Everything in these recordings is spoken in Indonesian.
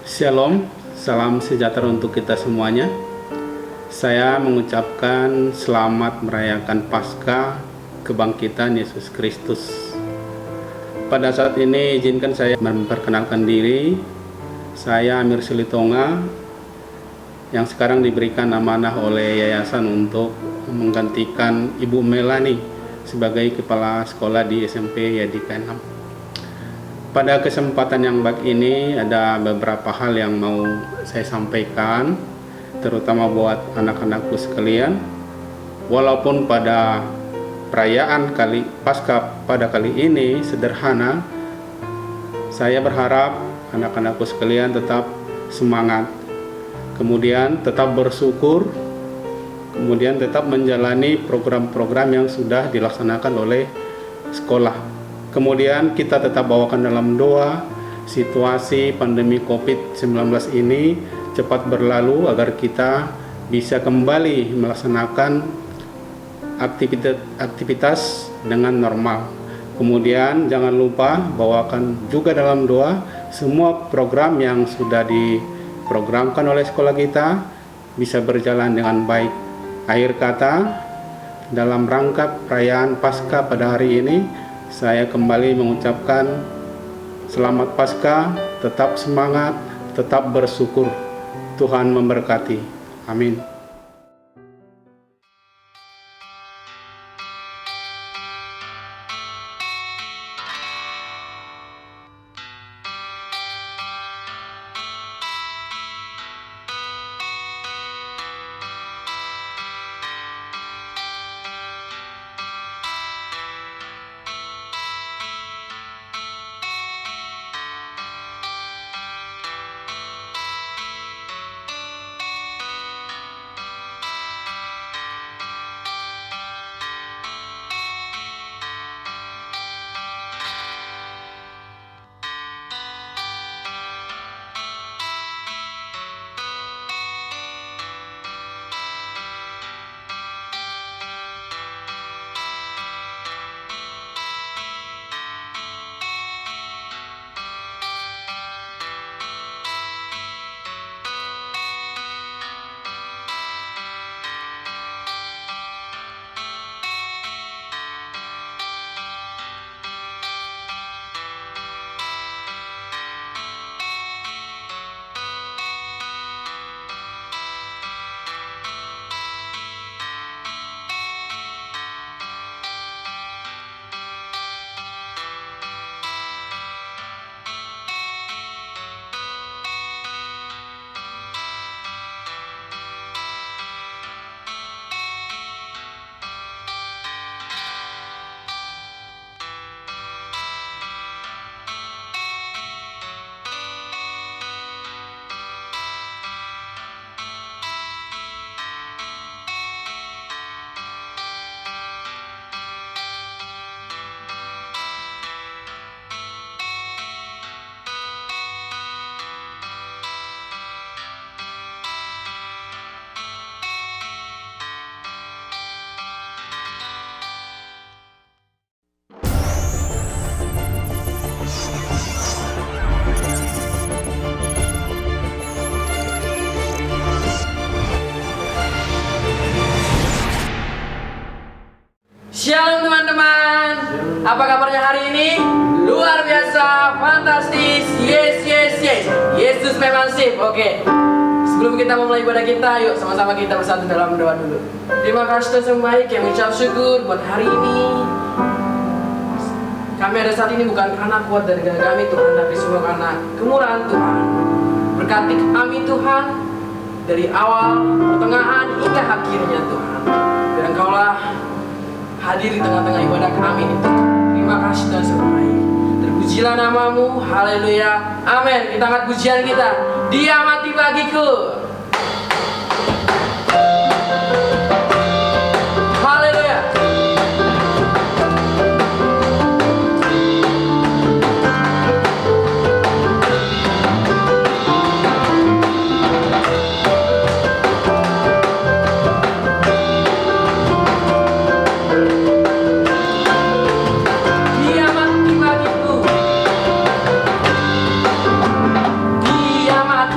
Shalom, salam sejahtera untuk kita semuanya. Saya mengucapkan selamat merayakan Paskah kebangkitan Yesus Kristus. Pada saat ini izinkan saya memperkenalkan diri. Saya Amir Silitonga yang sekarang diberikan amanah oleh yayasan untuk menggantikan Ibu Melani sebagai kepala sekolah di SMP Yadika 6. Pada kesempatan yang baik ini ada beberapa hal yang mau saya sampaikan, terutama buat anak-anakku sekalian. Walaupun pada perayaan Paskah pada kali ini sederhana, saya berharap anak-anakku sekalian tetap semangat, kemudian tetap bersyukur, kemudian tetap menjalani program-program yang sudah dilaksanakan oleh sekolah. Kemudian kita tetap bawakan dalam doa situasi pandemi COVID-19 ini cepat berlalu agar kita bisa kembali melaksanakan aktivitas dengan normal. Kemudian jangan lupa bawakan juga dalam doa semua program yang sudah diprogramkan oleh sekolah kita bisa berjalan dengan baik. Akhir kata, dalam rangka perayaan Paskah pada hari ini, saya kembali mengucapkan selamat Paskah, tetap semangat, tetap bersyukur. Tuhan memberkati. Amin. Shalom teman-teman, apa kabarnya hari ini? Luar biasa, fantastis, yes. Yesus memang sip, oke. Sebelum kita memulai ibadah kita, yuk sama-sama kita bersatu dalam doa dulu. Terima kasih Tuhan yang baik yang mengucap syukur buat hari ini. Kami ada saat ini bukan karena kuat dari kami Tuhan, tapi semua karena kemurahan Tuhan. Berkati kami Tuhan, dari awal, pertengahan, hingga akhirnya Tuhan. Biar Engkaulah hadir di tengah-tengah ibadah kami ini. Terima kasih Tuhan yang baik. Terpujilah namamu, haleluya, amin. Kita angkat pujian kita. Dia mati bagiku. Haleluya. Dia mati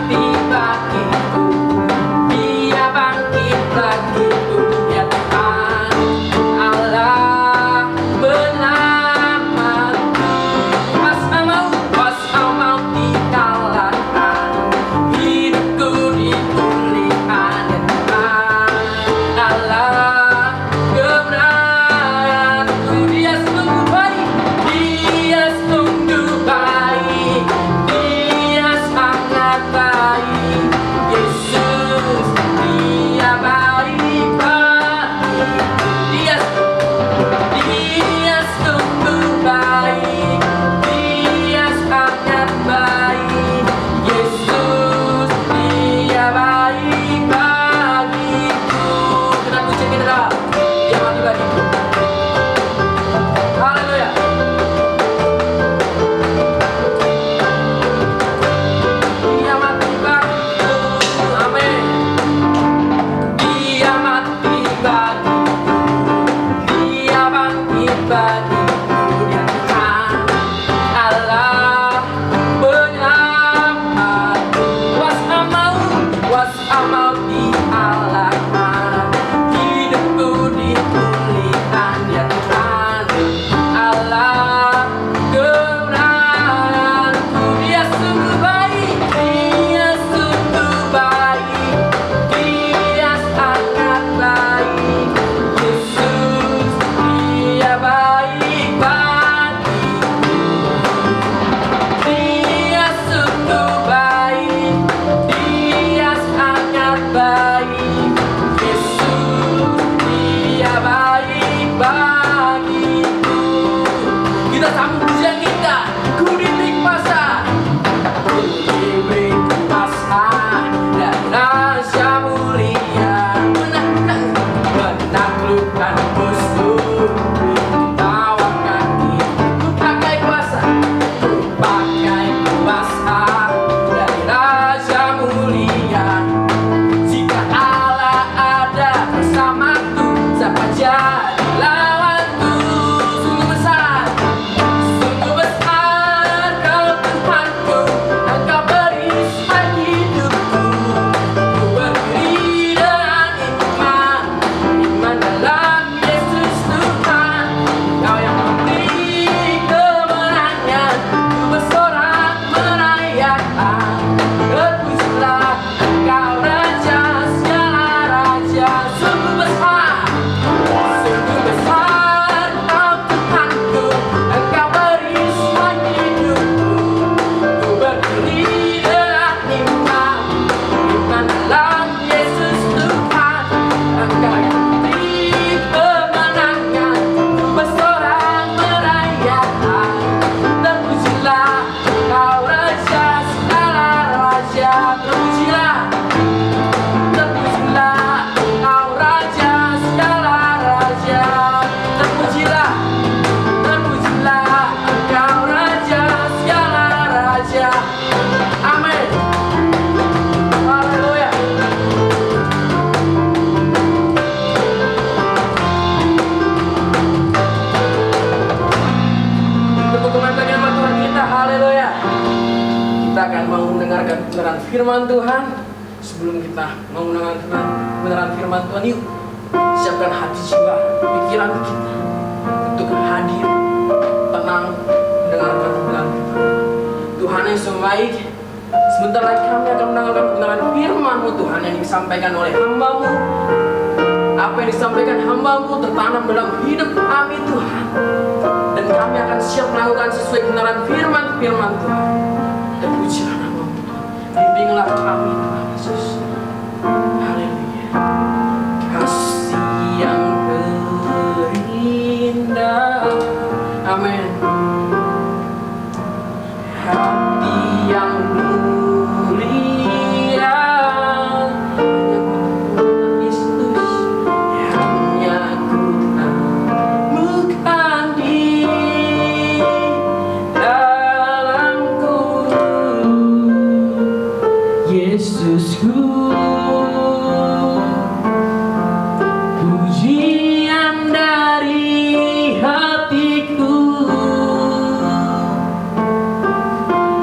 kebenaran firman Tuhan. Sebelum kita mengenal kebenaran firman Tuhan, yuk siapkan hati jiwa, pikiran kita untuk hadir, tenang, mendengarkan kebenaran firman Tuhan yang baik. Sebentar lagi kami akan mendengarkan kebenaran firman-Mu Tuhan yang disampaikan oleh hamba-Mu. Apa yang disampaikan hamba-Mu tertanam dalam hidup kami Tuhan, dan kami akan siap melakukan sesuai kebenaran firman Tuhan. Terpujilah nama-Mu Tuhan. Bimbinglah kami Tuhan Yesus. Haleluya. Kasih yang terindah, amin. Hati yang mulia, hanya ku temukan di dalamku, Yesusku. Pujian dari hatiku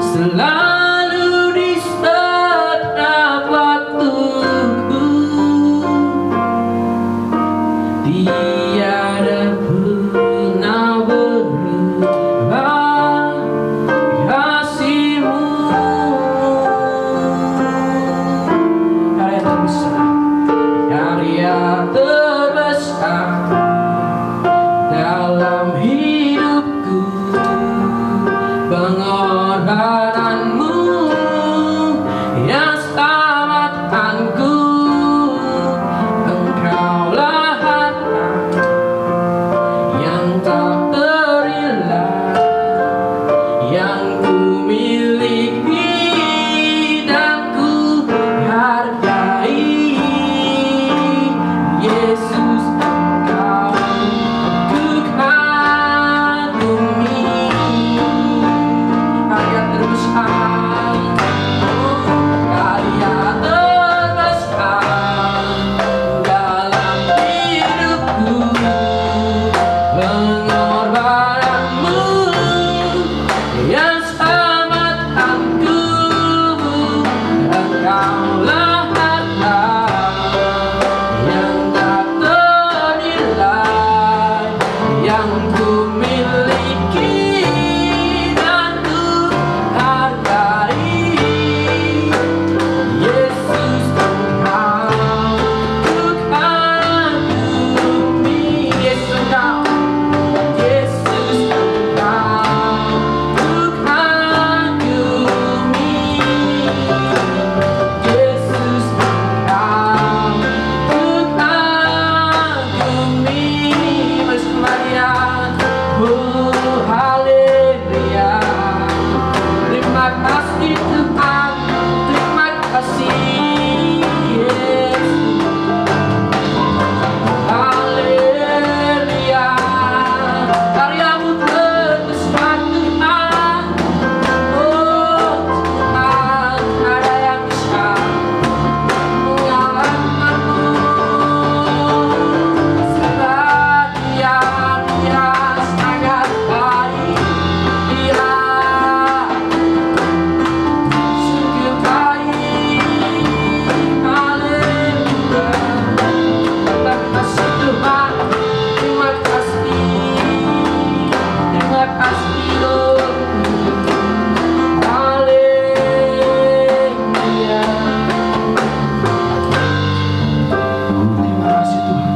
selalu di setiap waktuku, tiada pernah berubah kasih-Mu. Karya terbesar, karya terbesar dalam hidupku, pengorbanan-Mu yang selamatkanku. Engkaulah harta yang tak ternilai, yang ku miliki dan ku hargai. Yesus, Engkau ku kagumi. Karya terbesar, karya terbesar dalam hidupku, pengorbanan-Mu yang selamatkanku. Engkaulah harta yang tak ternilai, yang ku miliki dan ku hargai. Yesus, Engkau ku kagumi. Yesus, Engkau, Yesus, Engkau ku kagumi. Yesus, Engkau ku kagumi. Mari Maria, oh haleluya. Terima kasih Tuhan, terima kasih Yesus. Haleluya. Karya-Mu terbesar Tuhan. Oh Tuhan, ada yang bisa mengalahkan-Mu. Sebab Dia sangat baik. Dia sungguh baik. Haleluya. Terima kasih Tuhan, terima kasih, terima kasih Lord. Haleluya. Terima kasih Tuhan.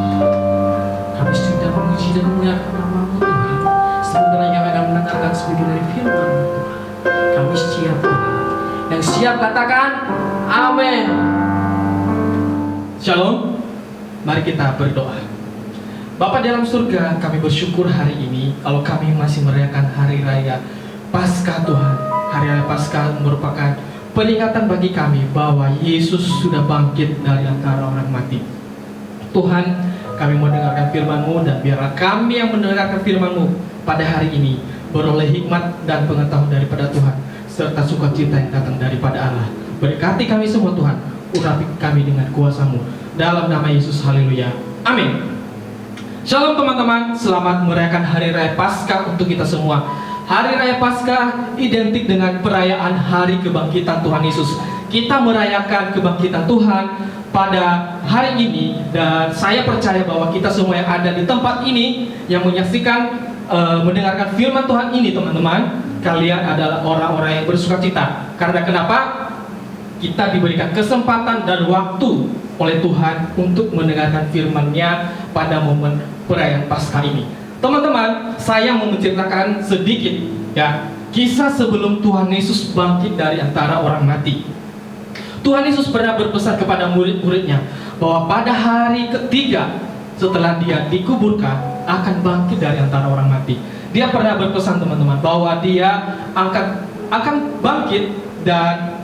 Kami sudah memuji dan memuliakan nama-Mu Tuhan. Sebentar lagi kami akan mendengarkan sebagian dari firman-Mu Tuhan. Kami siap Tuhan. Yang siap katakan amin. Shalom, mari kita berdoa. Bapa dalam surga, kami bersyukur hari ini kalau kami masih merayakan hari raya Paskah Tuhan. Hari raya Paskah merupakan peringatan bagi kami bahwa Yesus sudah bangkit dari antara orang mati. Tuhan, kami mau dengarkan firman-Mu, dan biarlah kami yang mendengarkan firman-Mu pada hari ini beroleh hikmat dan pengetahuan daripada Tuhan, serta sukacita yang datang daripada Allah. Berkati kami semua Tuhan, urapi kami dengan kuasa-Mu, dalam nama Yesus, haleluya, amin. Shalom teman-teman, selamat merayakan Hari Raya Paskah untuk kita semua. Hari Raya Paskah identik dengan perayaan Hari Kebangkitan Tuhan Yesus. kita merayakan kebangkitan Tuhan pada hari ini. Dan saya percaya bahwa kita semua yang ada di tempat ini, yang menyaksikan, mendengarkan firman Tuhan ini, teman-teman, kalian adalah orang-orang yang bersukacita. Karena kenapa? Kita diberikan kesempatan dan waktu oleh Tuhan untuk mendengarkan firman-Nya pada momen perayaan Paskah ini. Teman-teman, saya mau menceritakan sedikit ya, kisah sebelum Tuhan Yesus bangkit dari antara orang mati. Tuhan Yesus pernah berpesan kepada murid-muridnya bahwa pada hari ketiga setelah dia dikuburkan akan bangkit dari antara orang mati. Dia pernah berpesan, teman-teman, bahwa dia akan bangkit dan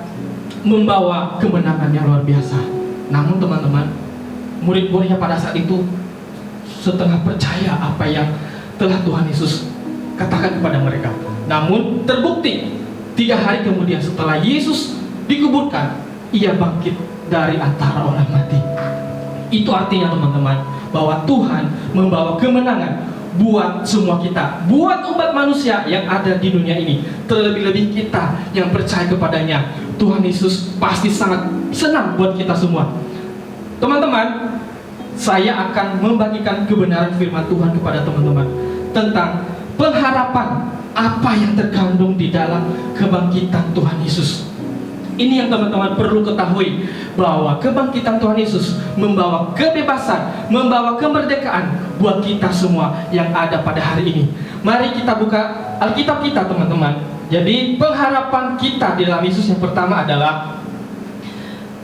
membawa kemenangan yang luar biasa. Namun teman-teman, murid-muridnya pada saat itu setengah percaya apa yang telah Tuhan Yesus katakan kepada mereka. Namun terbukti 3 hari kemudian setelah Yesus dikuburkan, ia bangkit dari antara orang mati. Itu artinya, teman-teman, bahwa Tuhan membawa kemenangan buat semua kita, buat umat manusia yang ada di dunia ini. Terlebih-lebih kita yang percaya kepadanya, Tuhan Yesus pasti sangat senang buat kita semua. Teman-teman, saya akan membagikan kebenaran firman Tuhan kepada teman-teman tentang pengharapan apa yang terkandung di dalam kebangkitan Tuhan Yesus. Ini yang teman-teman perlu ketahui, bahwa kebangkitan Tuhan Yesus membawa kebebasan, membawa kemerdekaan buat kita semua yang ada pada hari ini. Mari kita buka Alkitab kita, teman-teman. Jadi pengharapan kita di dalam Yesus yang pertama adalah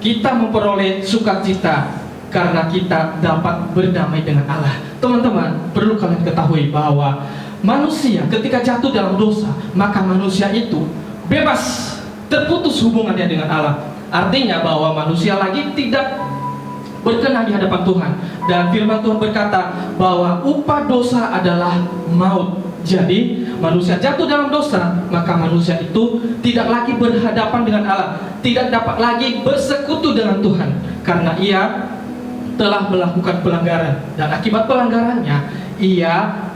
kita memperoleh sukacita karena kita dapat berdamai dengan Allah. Teman-teman, perlu kalian ketahui bahwa manusia ketika jatuh dalam dosa, maka manusia itu bebas, terputus hubungannya dengan Allah. Artinya bahwa manusia lagi tidak berkenan di hadapan Tuhan. Dan firman Tuhan berkata bahwa upah dosa adalah maut. Jadi manusia jatuh dalam dosa, maka manusia itu tidak lagi berhadapan dengan Allah, tidak dapat lagi bersekutu dengan Tuhan, karena ia telah melakukan pelanggaran. Dan akibat pelanggarannya, ia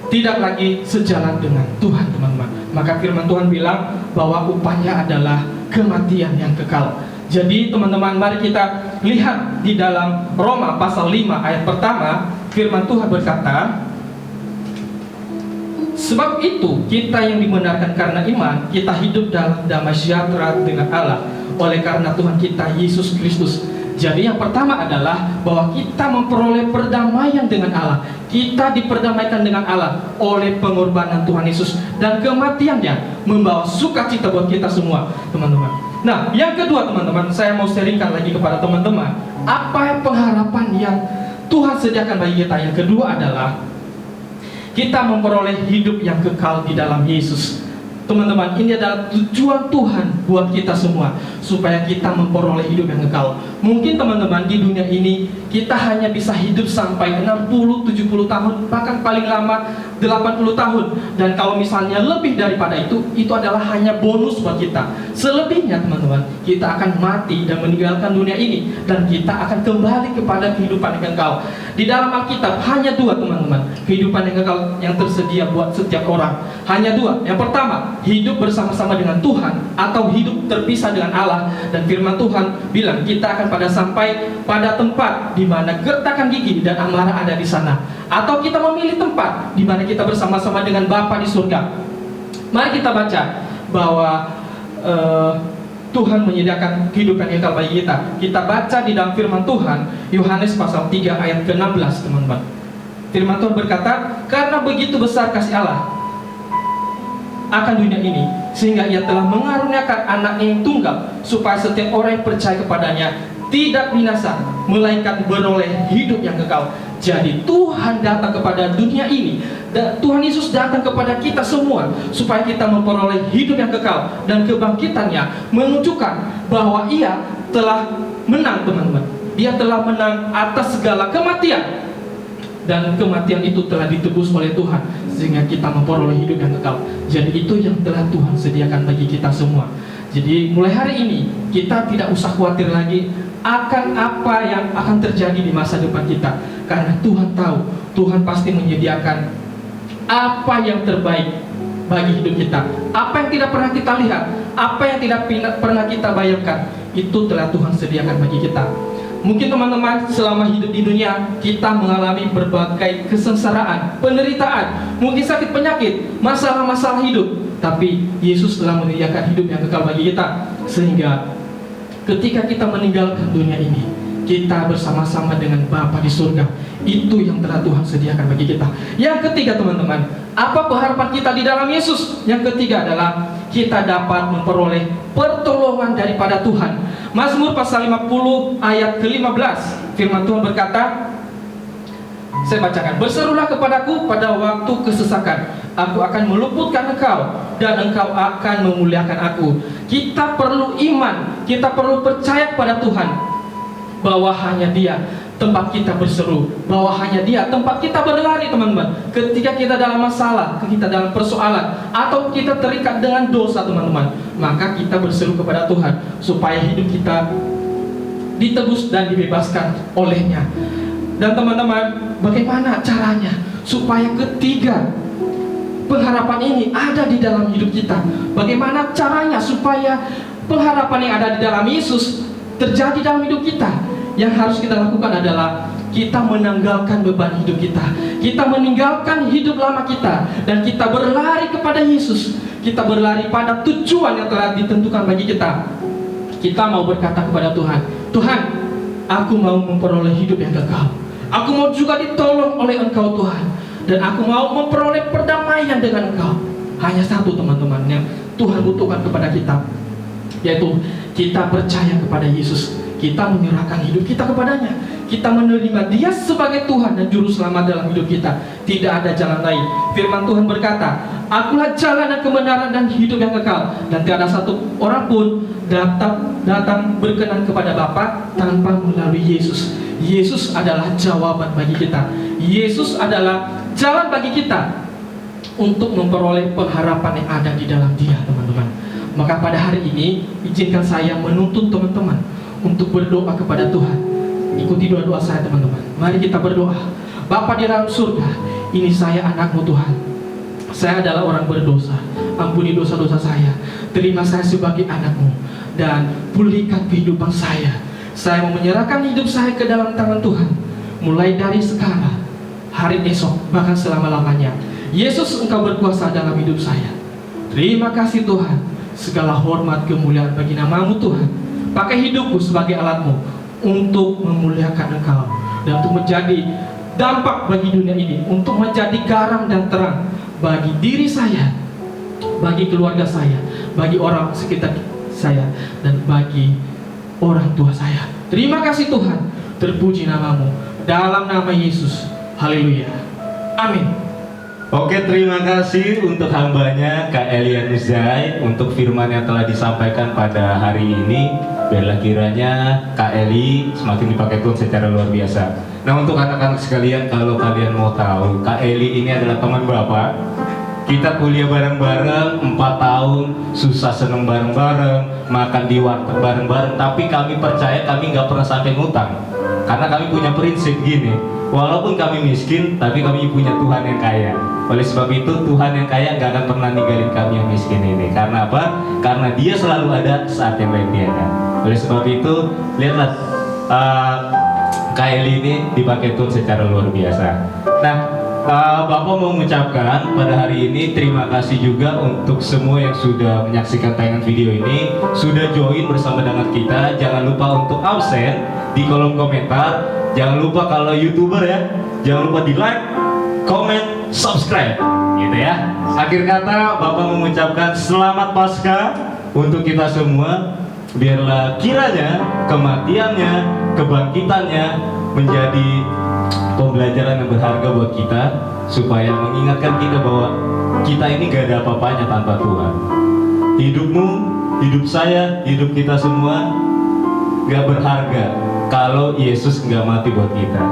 tidak lagi sejalan dengan Tuhan, teman-teman. Maka firman Tuhan bilang bahwa upahnya adalah kematian yang kekal. Jadi teman-teman, mari kita lihat di dalam Roma pasal 5 ayat pertama. Firman Tuhan berkata, sebab itu kita yang dibenarkan karena iman, kita hidup dalam damai sejahtera dengan Allah oleh karena Tuhan kita Yesus Kristus. Jadi yang pertama adalah bahwa kita memperoleh perdamaian dengan Allah. Kita diperdamaikan dengan Allah oleh pengorbanan Tuhan Yesus, dan kematiannya membawa sukacita buat kita semua, teman-teman. Nah, yang kedua, teman-teman, saya mau sharingkan lagi kepada teman-teman apa pengharapan yang Tuhan sediakan bagi kita. Yang kedua adalah kita memperoleh hidup yang kekal di dalam Yesus. Teman-teman, ini adalah tujuan Tuhan buat kita semua, supaya kita memperoleh hidup yang kekal. Mungkin teman-teman, di dunia ini kita hanya bisa hidup sampai 60-70 tahun, bahkan paling lama 80 tahun. Dan kalau misalnya lebih daripada itu adalah hanya bonus buat kita. Selebihnya, teman-teman, kita akan mati dan meninggalkan dunia ini, dan kita akan kembali kepada kehidupan yang kekal. Di dalam Alkitab hanya 2, teman-teman, kehidupan yang kekal yang tersedia buat setiap orang. Hanya 2. Yang pertama, hidup bersama-sama dengan Tuhan, atau hidup terpisah dengan Allah. Dan firman Tuhan bilang kita akan sampai pada tempat di mana gertakan gigi dan amarah ada di sana, atau kita memilih tempat di mana kita bersama-sama dengan Bapa di surga. Mari kita baca bahwa Tuhan menyediakan kehidupan yang kekal bagi kita. Kita baca di dalam firman Tuhan Yohanes pasal 3 ayat ke-16, teman-teman. Firman Tuhan berkata, karena begitu besar kasih Allah akan dunia ini, sehingga ia telah mengaruniakan anaknya yang tunggal, supaya setiap orang yang percaya kepadanya tidak binasa, melainkan beroleh hidup yang kekal. Jadi Tuhan datang kepada dunia ini, dan Tuhan Yesus datang kepada kita semua, supaya kita memperoleh hidup yang kekal. Dan kebangkitannya menunjukkan bahwa ia telah menang, teman-teman. Dia telah menang atas segala kematian, dan kematian itu telah ditebus oleh Tuhan, sehingga kita memperoleh hidup yang kekal. Jadi itu yang telah Tuhan sediakan bagi kita semua. Jadi mulai hari ini kita tidak usah khawatir lagi akan apa yang akan terjadi di masa depan kita, karena Tuhan tahu, Tuhan pasti menyediakan apa yang terbaik bagi hidup kita. Apa yang tidak pernah kita lihat, apa yang tidak pernah kita bayangkan, itu telah Tuhan sediakan bagi kita. Mungkin teman-teman selama hidup di dunia kita mengalami berbagai kesengsaraan, penderitaan, mungkin sakit penyakit, masalah-masalah hidup. Tapi Yesus telah menyediakan hidup yang kekal bagi kita. Sehingga ketika kita meninggalkan dunia ini, kita bersama-sama dengan Bapa di surga. Itu yang telah Tuhan sediakan bagi kita. Yang ketiga teman-teman, apa pengharapan kita di dalam Yesus? Yang ketiga adalah kita dapat memperoleh pertolongan daripada Tuhan. Mazmur pasal 50 ayat ke-15, firman Tuhan berkata, saya bacakan, berserulah kepadaku pada waktu kesesakan, aku akan meluputkan engkau, dan engkau akan memuliakan aku. Kita perlu iman, kita perlu percaya kepada Tuhan, bahwa hanya Dia tempat kita berseru, bahwa hanya Dia tempat kita berlari teman-teman. Ketika kita dalam masalah, kita dalam persoalan, atau kita terikat dengan dosa teman-teman, maka kita berseru kepada Tuhan supaya hidup kita ditebus dan dibebaskan olehnya. Dan teman-teman, bagaimana caranya supaya ketiga pengharapan ini ada di dalam hidup kita? Bagaimana caranya supaya pengharapan yang ada di dalam Yesus terjadi dalam hidup kita? Yang harus kita lakukan adalah kita menanggalkan beban hidup kita, kita meninggalkan hidup lama kita, dan kita berlari kepada Yesus. Kita berlari pada tujuan yang telah ditentukan bagi kita. Kita mau berkata kepada Tuhan, Tuhan, aku mau memperoleh hidup yang kekal. Aku mau juga ditolong oleh Engkau Tuhan, dan aku mau memperoleh perdamaian dengan Engkau. Hanya satu teman-teman yang Tuhan butuhkan kepada kita, yaitu kita percaya kepada Yesus. Kita menyerahkan hidup kita kepadanya. Kita menerima Dia sebagai Tuhan dan Juru Selamat dalam hidup kita. Tidak ada jalan lain. Firman Tuhan berkata, akulah jalan dan kebenaran dan hidup yang kekal, dan tiada satu orang pun datang berkenan kepada Bapa tanpa melalui Yesus. Yesus adalah jawaban bagi kita. Yesus adalah jalan bagi kita untuk memperoleh pengharapan yang ada di dalam Dia, teman-teman. Maka pada hari ini, izinkan saya menuntun teman-teman untuk berdoa kepada Tuhan. Ikuti doa-doa saya teman-teman. Mari kita berdoa. Bapa di dalam surga, ini saya anak-Mu Tuhan. Saya adalah orang berdosa. Ampuni dosa-dosa saya. Terima saya sebagai anak-Mu, dan pulihkan kehidupan saya. Saya mau menyerahkan hidup saya ke dalam tangan Tuhan, mulai dari sekarang, hari esok, bahkan selama-lamanya. Yesus, Engkau berkuasa dalam hidup saya. Terima kasih Tuhan. Segala hormat kemuliaan bagi nama-Mu Tuhan. Pakai hidupku sebagai alat-Mu untuk memuliakan Engkau, dan untuk menjadi dampak bagi dunia ini, untuk menjadi garam dan terang bagi diri saya, bagi keluarga saya, bagi orang sekitar saya, dan bagi orang tua saya. Terima kasih Tuhan. Terpuji nama-Mu dalam nama Yesus. Haleluya. Amin. Oke, terima kasih untuk hambanya Kak Elian Nuzai untuk firman yang telah disampaikan pada hari ini. Biarlah kiranya Kak Eli semakin dipakai Tuhan secara luar biasa. Nah, untuk anak-anak sekalian, kalau kalian mau tahu, Kak Eli ini adalah teman Bapak. Kita kuliah bareng-bareng 4 tahun, susah seneng bareng-bareng, makan di warteg bareng-bareng. Tapi kami percaya kami nggak pernah sampai ngutang, karena kami punya prinsip gini, walaupun kami miskin, tapi kami punya Tuhan yang kaya. Oleh sebab itu, Tuhan yang kaya nggak akan pernah ninggalin kami yang miskin ini. Karena apa? Karena Dia selalu ada saat yang lain tiada. Oleh sebab itu, lihatlah Kak Eli ini dipakai Tuhan secara luar biasa. Nah, Bapak mau mengucapkan pada hari ini terima kasih juga untuk semua yang sudah menyaksikan tayangan video ini, sudah join bersama dengan kita. Jangan lupa untuk absen di kolom komentar. Jangan lupa kalau YouTuber ya, jangan lupa di like, comment, subscribe, gitu ya. Akhir kata, Bapak mengucapkan selamat Paskah untuk kita semua. Biarlah kiranya kematiannya, kebangkitannya menjadi pembelajaran yang berharga buat kita, supaya mengingatkan kita bahwa kita ini gak ada apa-apanya tanpa Tuhan. Hidupmu, hidup saya, hidup kita semua gak berharga kalau Yesus gak mati buat kita.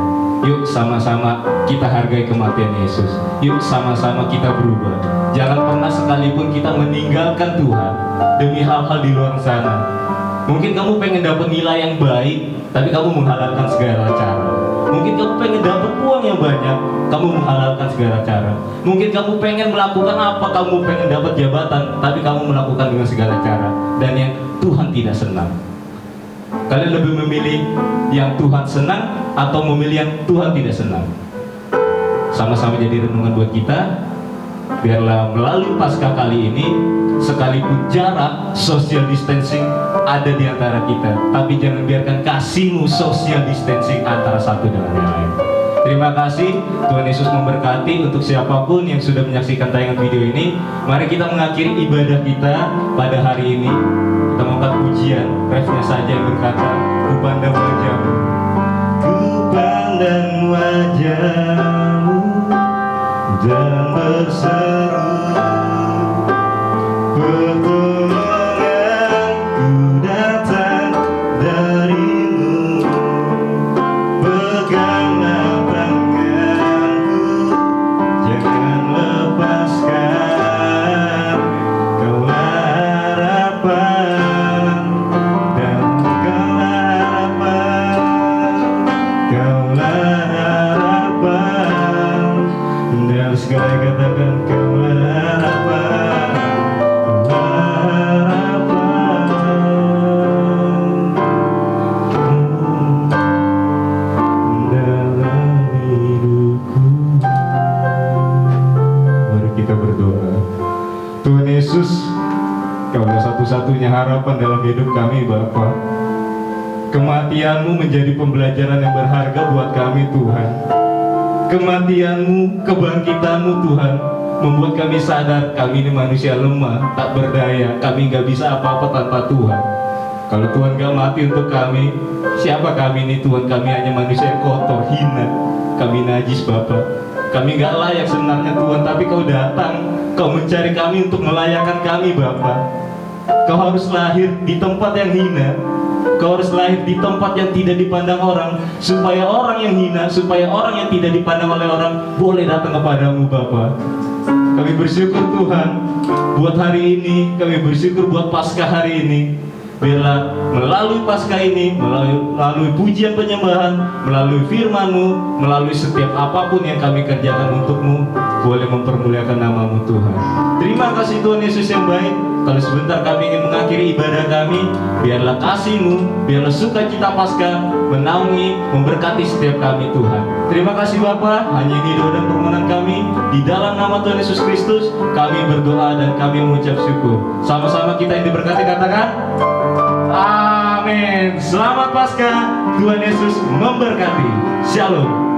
Yuk sama-sama kita hargai kematian Yesus. Yuk sama-sama kita berubah. Jangan pernah sekalipun kita meninggalkan Tuhan demi hal-hal di luar sana. Mungkin kamu pengen dapat nilai yang baik, tapi kamu menghalalkan segala cara. Mungkin kamu pengen dapat uang yang banyak, kamu menghalalkan segala cara. Mungkin kamu pengen melakukan apa, kamu pengen dapat jabatan, tapi kamu melakukan dengan segala cara. Dan yang Tuhan tidak senang. Kalian lebih memilih yang Tuhan senang atau memilih yang Tuhan tidak senang? Sama-sama jadi renungan buat kita. Biarlah melalui Paskah kali ini, sekalipun jarak social distancing ada di antara kita, tapi jangan biarkan kasihmu social distancing antara satu dengan yang lain. Terima kasih, Tuhan Yesus memberkati. Untuk siapapun yang sudah menyaksikan tayangan video ini, mari kita mengakhiri ibadah kita pada hari ini. Kita mengangkat pujian, refnya saja yang berkata, ku pandang wajahmu, ku pandang wajahmu dan berseru, pertolonganku datang darimu, peganglah tanganku, jangan lepaskan, kaulah harapan, dan kaulah harapan, kaulah harapan, dan sekali katakan kaulah harapan, dalam hidupku. Mari kita berdoa. Tuhan Yesus, Kaulah satu-satunya harapan dalam hidup kami, Bapa. Kematian-Mu menjadi pembelajaran yang berharga buat kami, Tuhan. Kematian-Mu, kebangkitan-Mu, Tuhan, membuat kami sadar kami ini manusia lemah, tak berdaya, kami gak bisa apa-apa tanpa Tuhan. Kalau Tuhan gak mati untuk kami, siapa kami ini, Tuhan? Kami hanya manusia yang kotor, hina, kami najis, Bapa. Kami gak layak sebenarnya, Tuhan, tapi Kau datang, Kau mencari kami untuk melayakkan kami, Bapa. Kau harus lahir di tempat yang hina, Kau harus lahir di tempat yang tidak dipandang orang, supaya orang yang hina, supaya orang yang tidak dipandang oleh orang boleh datang kepadamu, Bapa. Kami bersyukur, Tuhan, buat hari ini. Kami bersyukur buat Paskah hari ini. Biarlah melalui Paskah ini, melalui pujian penyembahan, melalui firman-Mu, melalui setiap apapun yang kami kerjakan untuk-Mu, boleh mempermuliakan nama-Mu, Tuhan. Terima kasih, Tuhan Yesus yang baik. Kalau sebentar kami ingin mengakhiri ibadah kami, biarlah kasih-Mu, biarlah sukacita Paskah menaungi, memberkati setiap kami, Tuhan. Terima kasih, Bapa. Hanya ini doa dan permohonan kami. Di dalam nama Tuhan Yesus Kristus, kami berdoa dan kami mengucap syukur. Sama-sama kita yang diberkati, katakan amin. Selamat Paskah. Tuhan Yesus memberkati. Shalom.